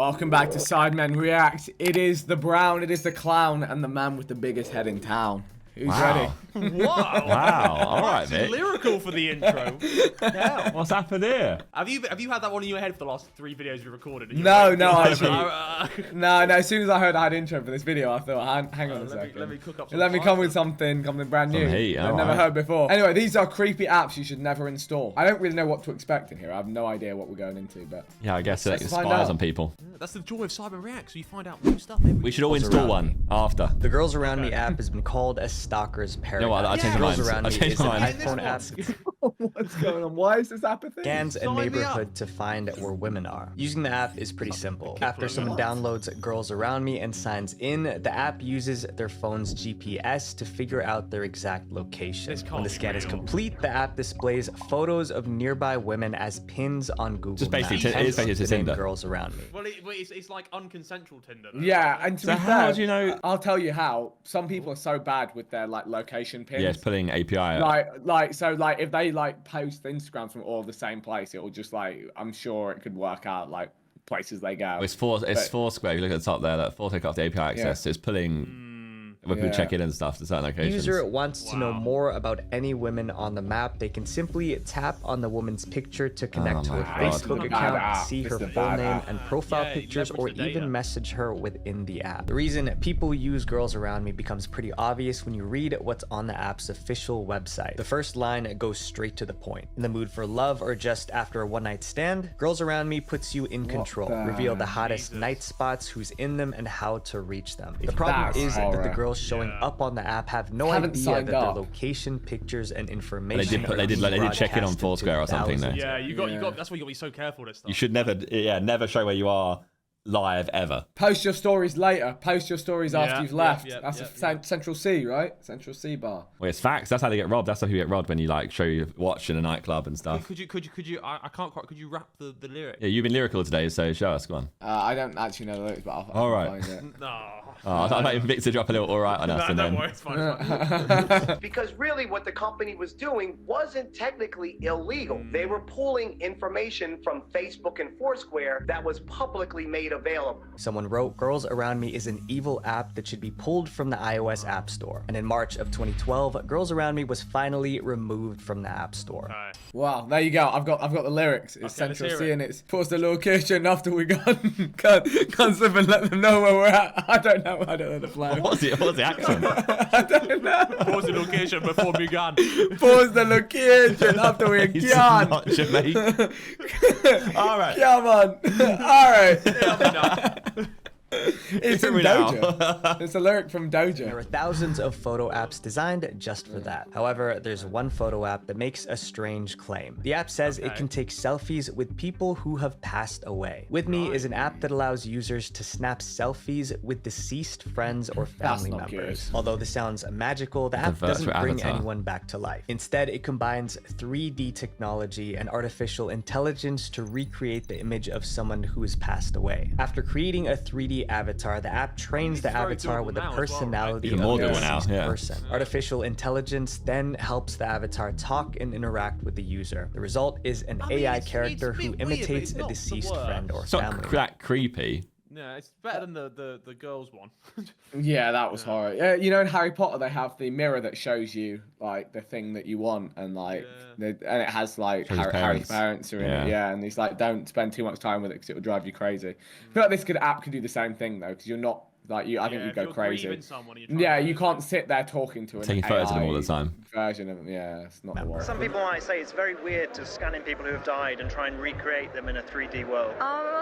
Welcome back to Sidemen Reacts. It is the Brown, it is the Clown, and the man with the biggest head in town. Who's ready? Wow. Wow. All right, mate. Lyrical for the intro. Yeah. What's happened here? Have you had that one in your head for the last 3 videos we recorded? No, actually. No, as soon as I heard I had intro for this video, I thought, hang on a second. Let me cook up some Let me come with something brand new. I've never heard before. Anyway, these are creepy apps you should never install. I don't really know what to expect in here. I have no idea what we're going into, but yeah, I guess it inspires on people. That's the joy of SidemenReacts. You find out new stuff. We should all install one after. The Girls Around Me app has been called a stalker's paradise. You know what? I changed my mind. I changed my mind. iPhone app what's going on? Why is this app a thing? scans a neighborhood to find where women are. Using the app is pretty simple. After someone downloads Girls Around Me and signs in, the app uses their phone's GPS to figure out their exact location. When the scan is complete, the app displays photos of nearby women as pins on Google Just basically, Maps. it's basically the name Tinder. Girls Around Me. Well, it's like unconsensual Tinder. Though. Yeah, and to So be how fair, do you know? I'll tell you how. Some people are so bad with their like location pins. Yeah, it's pulling API. So if they like post Instagram from all the same place, it will just like, I'm sure it could work out like places they go. It's Foursquare. If you look at the top there, that Foursquare got the API access. So it's pulling when people check in and stuff to certain locations. User wants to know more about any women on the map. They can simply tap on the woman's picture to connect to her Facebook account, see her full name and profile pictures, or even message her within the app. The reason people use Girls Around Me becomes pretty obvious when you read what's on the app's official website. The first line goes straight to the point. In the mood for love or just after a one-night stand, Girls Around Me puts you in control. Reveal the hottest night spots, who's in them, and how to reach them. The problem is that the girls showing up on the app have no idea that their location, pictures, and information. They did check in on Foursquare or something though. Yeah, you got. That's why you got to be so careful with this stuff. You should never show where you are live ever. Post your stories later. Post your stories after you've left. That's a Central C, right? Central C bar. Well, it's facts. That's how they get robbed. That's how people get robbed when you like show your watch in a nightclub and stuff. Could you? I can't quite. Could you rap the lyric? Yeah, you've been lyrical today, so show us. Go on. I don't actually know the lyrics, but I'll find it. No. I thought even Victor drop a little all right on us. Don't worry, it's fine. Because really what the company was doing wasn't technically illegal. They were pulling information from Facebook and Foursquare that was publicly made available. Someone wrote, Girls Around Me is an evil app that should be pulled from the iOS App Store. And in March of 2012, Girls Around Me was finally removed from the App Store. Wow, there you go. I've got the lyrics. It's Central C and it's post the location after we can't slip and let them know where we're at. I don't know the flow. What's the accent? I don't know. Pause the location before we gun. Pause the location after we're He's gone. not Jamaican. All right. Come on. All right. It's from Doja. It's a lyric from Doja. There are thousands of photo apps designed just for that. However, there's one photo app that makes a strange claim. The app says it can take selfies with people who have passed away. With Me is an app that allows users to snap selfies with deceased friends or family members. Although this sounds magical, the app doesn't bring anyone back to life. Instead, it combines 3D technology and artificial intelligence to recreate the image of someone who has passed away. After creating a 3D avatar, the app trains the avatar with the personality of a deceased person. Artificial intelligence then helps the avatar talk and interact with the user. The result is an AI character who imitates a deceased friend or family. It's not that creepy. Yeah, it's better than the girls one. Yeah, that was horrible. Yeah, you know, in Harry Potter they have the mirror that shows you like the thing that you want, and like, and it has like Harry's parents are in it. Yeah, and he's like, don't spend too much time with it because it will drive you crazy. I feel like this app could do the same thing though, because you're not like I think you go crazy. Yeah, you can't sit there talking to an taking photos of them all the time. Version of them. Yeah, it's not the one. Some people might say it's very weird to scan in people who have died and try and recreate them in a 3D world.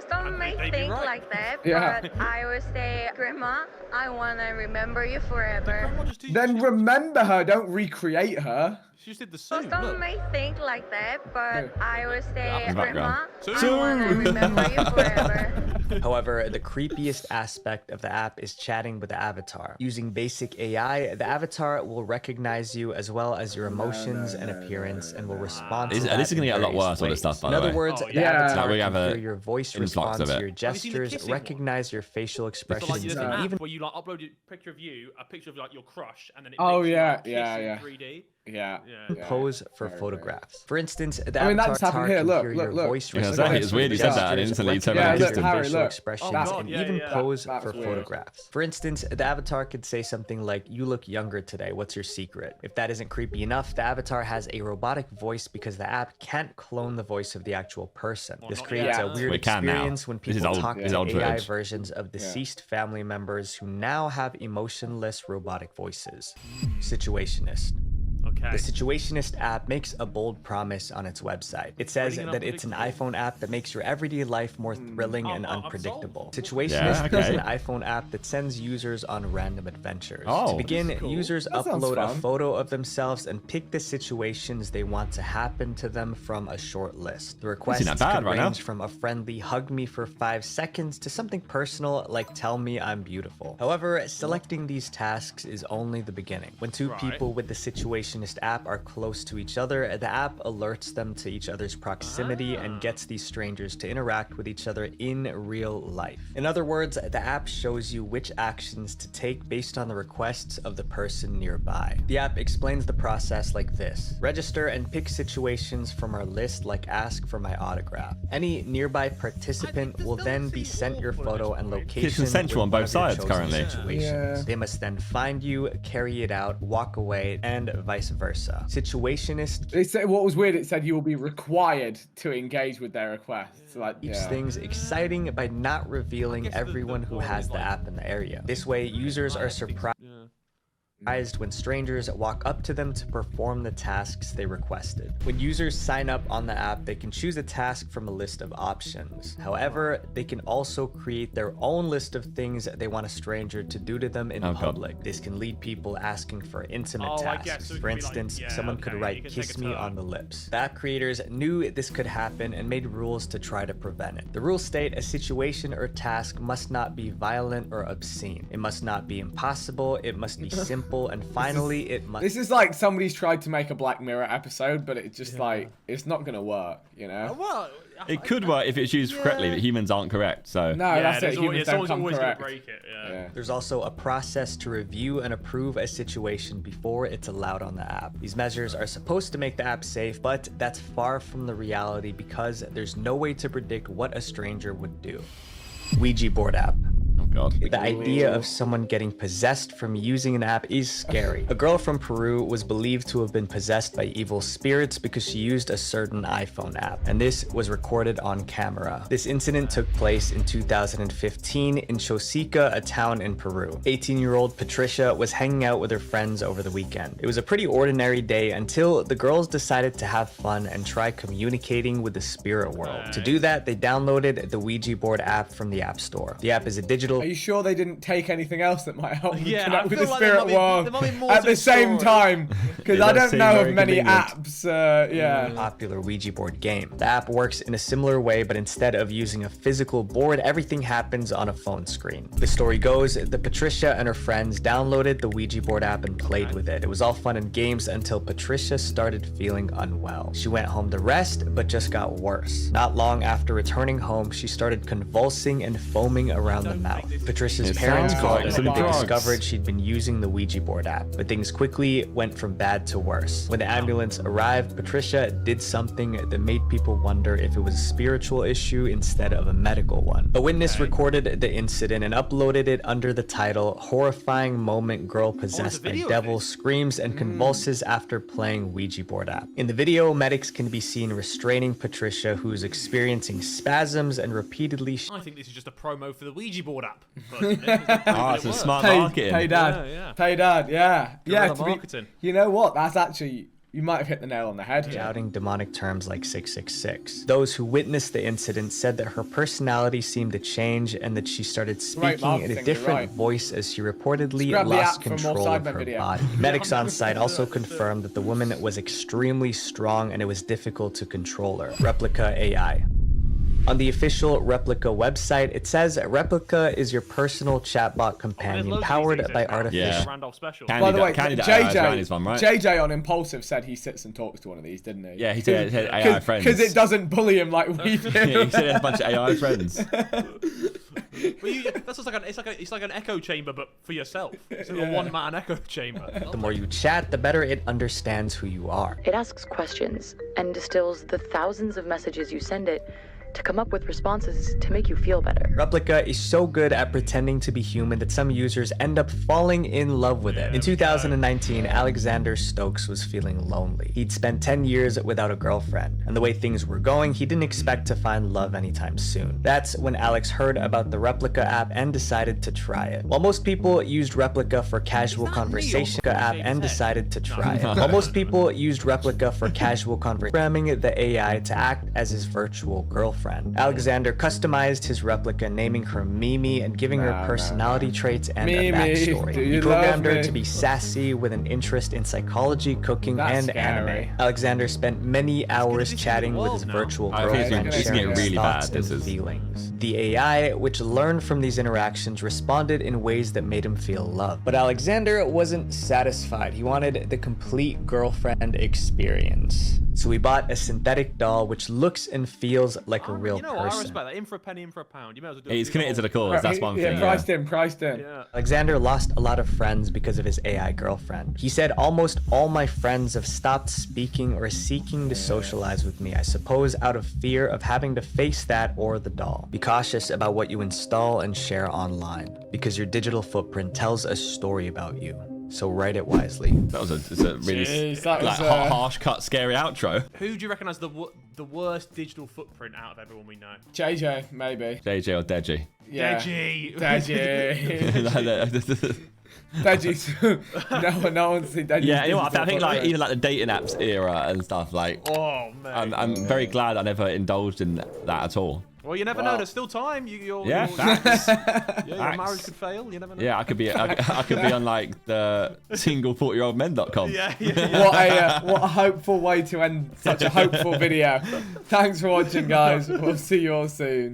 Some may think like that, but I would say, Grandma, I want to remember you forever. Then remember her, don't recreate her. She just did the same. Some may think like that, but I would say, Grandma, I want to remember you forever. However, the creepiest aspect of the app is chatting with the avatar. Using basic AI, the avatar will recognize you as well as your emotions and appearance and will respond to that. This is going to get a lot worse with this stuff, by the way. In other words, the avatar we can have hear your voice, respond to your gestures, recognize your facial expressions, and even where you like upload a picture of you, a picture of like your crush, and then it makes you, like, kiss in 3D. pose for photographs. For instance, the I mean, avatar that's happened here. can Look, hear look, your look. voice Exactly. It's weird you said that and instantly turned around and kissed him. facial expressions, and even pose That's for weird. photographs. For instance, the avatar could say something like, "You look younger today. What's your secret?" If that isn't creepy enough, the avatar has a robotic voice because the app can't clone the voice of the actual person. This creates a weird experience when people talk to AI versions of deceased family members who now have emotionless robotic voices. Situationist. The Situationist app makes a bold promise on its website. It says that it's an iPhone app that makes your everyday life more thrilling and unpredictable. Situationist is an iPhone app that sends users on random adventures. To begin, users upload a photo of themselves and pick the situations they want to happen to them from a short list. The requests can range from a friendly "hug me for 5 seconds" to something personal like "tell me I'm beautiful." However, selecting these tasks is only the beginning. When two people with the Situationist app are close to each other, the app alerts them to each other's proximity and gets these strangers to interact with each other in real life. In other words, the app shows you which actions to take based on the requests of the person nearby. The app explains the process like this: register and pick situations from our list, like ask for my autograph. Any nearby participant will then be sent your photo and location. It's consensual on both sides currently. They must then find you, carry it out, walk away, and vice versa. Situationist. It said, what was weird, it said you will be required to engage with their requests. Like, keeps things exciting by not revealing everyone who has the app in the area. This way, users are surprised when strangers walk up to them to perform the tasks they requested. When users sign up on the app, they can choose a task from a list of options. However, they can also create their own list of things they want a stranger to do to them in public. This can lead people asking for intimate tasks. For instance, someone could write "kiss me on the lips." The app creators knew this could happen and made rules to try to prevent it. The rules state a situation or task must not be violent or obscene. It must not be impossible. It must be simple. And finally, it must. This is like somebody's tried to make a Black Mirror episode, but it's just like, it's not gonna work, you know? Well, it could work if it's used correctly, but humans aren't correct, so. No, that's it. Humans don't come always correct. Gonna break it. There's also a process to review and approve a situation before it's allowed on the app. These measures are supposed to make the app safe, but that's far from the reality because there's no way to predict what a stranger would do. Ouija Board App. Oh God. The idea of someone getting possessed from using an app is scary. A girl from Peru was believed to have been possessed by evil spirits because she used a certain iPhone app, and this was recorded on camera. This incident took place in 2015 in Chosica, a town in Peru. 18-year-old Patricia was hanging out with her friends over the weekend. It was a pretty ordinary day until the girls decided to have fun and try communicating with the spirit world. To do that, they downloaded the Ouija Board app from the App Store. The app is a digital. Are you sure they didn't take anything else that might help them connect with the like spirit world at the same time? Because I don't know of many apps. Popular Ouija board game. The app works in a similar way, but instead of using a physical board, everything happens on a phone screen. The story goes that Patricia and her friends downloaded the Ouija board app and played with it. It was all fun and games until Patricia started feeling unwell. She went home to rest, but just got worse. Not long after returning home, she started convulsing and foaming around the mouth. Patricia's parents called and they discovered she'd been using the Ouija board app, but things quickly went from bad to worse. When the ambulance arrived, Patricia did something that made people wonder if it was a spiritual issue instead of a medical one. A witness recorded the incident and uploaded it under the title "Horrifying Moment Girl Possessed by Devil Screams and Convulses After Playing Ouija Board App." In the video, medics can be seen restraining Patricia, who's experiencing spasms and repeatedly I think this is just a promo for the Ouija board app. It's a smart marketing. Pay dad. Pay dad, yeah. Marketing. You know what? That's actually, you might have hit the nail on the head. shouting demonic terms like 666. Those who witnessed the incident said that her personality seemed to change and that she started speaking in a different voice as she reportedly lost control of her body. Medics on site also confirmed that the woman was extremely strong and it was difficult to control her. Replica AI. On the official Replica website, it says Replica is your personal chatbot companion powered by artificial. By the way, JJ on Impulsive said he sits and talks to one of these, didn't he? Yeah, he said AI friends. Because it doesn't bully him like we do. Yeah, he said he had a bunch of AI friends. That's it's like an echo chamber, but for yourself. It's like a one-man echo chamber. The more you chat, the better it understands who you are. It asks questions and distills the thousands of messages you send it to come up with responses to make you feel better. Replica is so good at pretending to be human that some users end up falling in love with it. In 2019, Alexander Stokes was feeling lonely. He'd spent 10 years without a girlfriend, and the way things were going, he didn't expect to find love anytime soon. That's when Alex heard about the Replica app and decided to try it. While most people used Replica for casual conversation, programming the AI to act as his virtual girlfriend. Alexander customized his Replica, naming her Mimi and giving her personality traits and a backstory. He programmed her to be sassy with an interest in psychology, cooking, and anime. Alexander spent many hours chatting with his virtual girlfriend, sharing his thoughts and feelings. The AI, which learned from these interactions, responded in ways that made him feel loved. But Alexander wasn't satisfied. He wanted the complete girlfriend experience. So he bought a synthetic doll which looks and feels like a real person. I respect that. In for a penny, in for a pound. You might as well do it. He's committed to the cause. That's one thing. Priced in. Yeah. Alexander lost a lot of friends because of his AI girlfriend. He said, almost all my friends have stopped speaking or seeking to socialize with me, I suppose out of fear of having to face that or the doll. Be cautious about what you install and share online, because your digital footprint tells a story about you. So write it wisely. That was a really harsh cut, scary outro. Who do you reckon has the worst digital footprint out of everyone we know? JJ, maybe. JJ or Deji? Yeah. Deji. Deji. No one's seen Deji. Yeah, you know what? I think like even like the dating apps era and stuff. Like, oh man, I'm very glad I never indulged in that at all. Well, you never know. There's still time. Your marriage could fail. You never know. Yeah, I could be on like the single40yearoldmen.com. Yeah. What a hopeful way to end such a hopeful video. Thanks for watching, guys. We'll see you all soon.